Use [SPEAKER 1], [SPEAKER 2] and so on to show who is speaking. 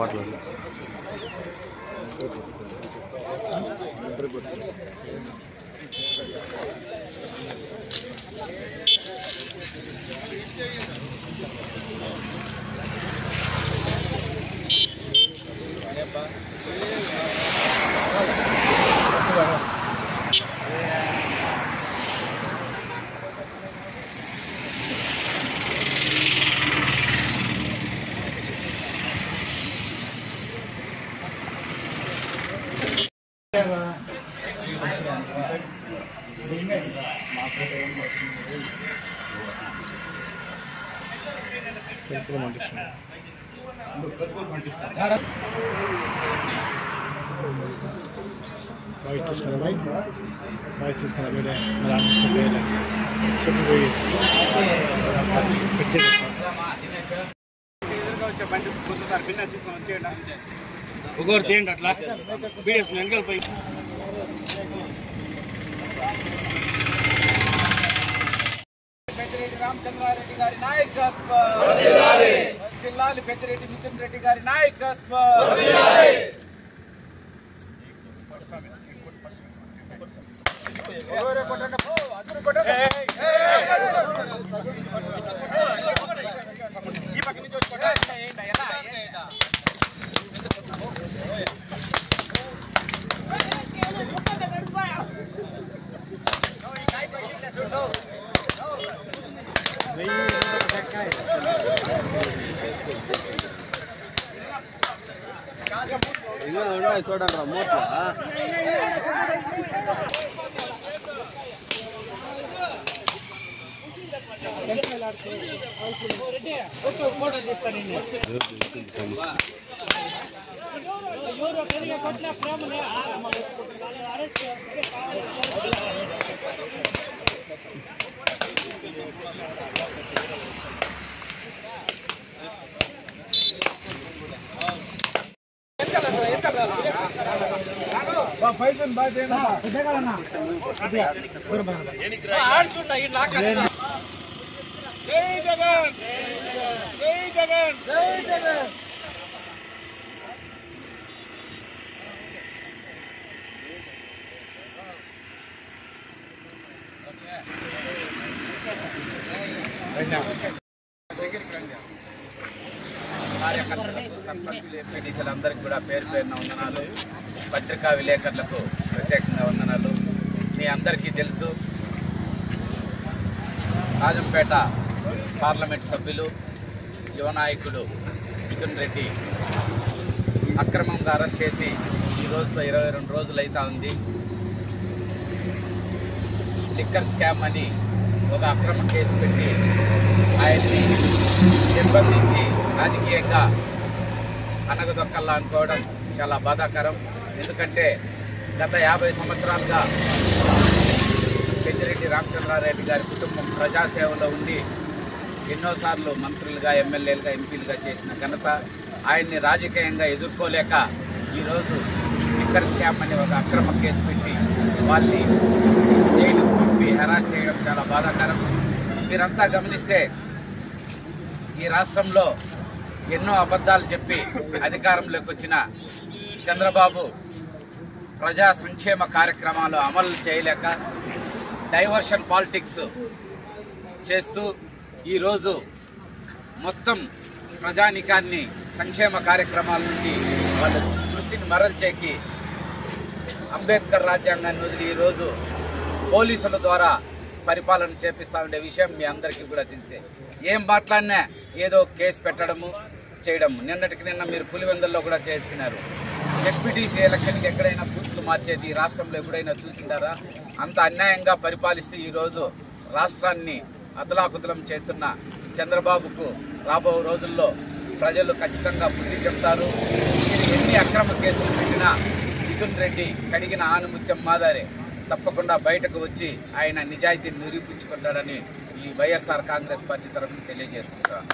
[SPEAKER 1] మాట్లాడు. ఒకరు చేయండి అట్లా వీడియోస్ వెనకాలపై
[SPEAKER 2] పెద్దిరెడ్డి రామచంద్రారెడ్డి గారి నాయకత్వం, జిల్లాలి పెద్దిరెడ్డి మిథున్ రెడ్డి గారి నాయకత్వం. ఈ పక్క నుంచి వచ్చి
[SPEAKER 1] చూడండి మోట్ల
[SPEAKER 2] ఫోటో తీస్తాను. జై జగన్, జై జగన్, జై జగన్. కార్యకర్తలకు, సర్పంచులు, ఎంపీటీసీలందరికీ కూడా పేరు పేరున వందనాలు. పత్రికా విలేకరులకు ప్రత్యేకంగా వందనాలు. మీ అందరికీ తెలుసు, రాజంపేట పార్లమెంట్ సభ్యులు యువ నాయకుడు మిథున్ రెడ్డి అక్రమంగా అరెస్ట్ చేసి ఈ రోజుతో 22 రోజులు అవుతా ఉంది. లిక్కర్ స్కామ్ అని ఒక అక్రమ కేసు పెట్టి ఆయన్ని నిర్బంధించి రాజకీయంగా అనగదొక్కల్లా అనుకోవడం చాలా బాధాకరం. ఎందుకంటే గత 50 సంవత్సరాలుగా పెద్దిరెడ్డి రామచంద్రారెడ్డి గారి కుటుంబం ప్రజాసేవలో ఉండి ఎన్నోసార్లు మంత్రులుగా, ఎమ్మెల్యేలుగా, ఎంపీలుగా చేసిన ఘనత. ఆయన్ని రాజకీయంగా ఎదుర్కోలేక ఈరోజు లిక్కర్ స్కామ్ అని ఒక అక్రమ కేసు పెట్టి వాళ్ళని జైలుకు పంపి హెరాస్ చేయడం చాలా బాధాకరం. మీరంతా గమనిస్తే ఈ రాష్ట్రంలో ఎన్నో అబద్ధాలు చెప్పి అధికారంలోకి వచ్చిన చంద్రబాబు ప్రజా సంక్షేమ కార్యక్రమాలు అమలు చేయలేక డైవర్షన్ పాలిటిక్స్ చేస్తూ ఈరోజు మొత్తం ప్రజానికాన్ని సంక్షేమ కార్యక్రమాల నుండి వాళ్ళ దృష్టిని మరల్చేకి అంబేద్కర్ రాజ్యాంగాన్ని వదిలి ఈరోజు పోలీసుల ద్వారా పరిపాలన చేపిస్తూ ఉండే విషయం మీ అందరికీ కూడా తెలిసే. ఏం మాట్లాడినా ఏదో కేసు పెట్టడము చేయడము. నిన్నటికి నిన్న మీరు పులివెందుల్లో కూడా చేర్చినారు. జెడ్పీటీసీ ఎలక్షన్కి ఎక్కడైనా బూత్లు మార్చేది రాష్ట్రంలో ఎప్పుడైనా చూసిండారా? అంత అన్యాయంగా పరిపాలిస్తూ ఈరోజు రాష్ట్రాన్ని అతలాకుతలం చేస్తున్న చంద్రబాబుకు రాబో రోజుల్లో ప్రజలు ఖచ్చితంగా బుద్ధి చెప్తారు. ఎన్ని అక్రమ కేసులు పెట్టినా మిథున్ రెడ్డి కడిగిన ఆనుముత్యం మాదారే. తప్పకుండా బయటకు వచ్చి ఆయన నిజాయితీని నిరూపించుకుంటాడని ఈ వైఎస్ఆర్ కాంగ్రెస్ పార్టీ తరఫున తెలియజేసుకుంటారు.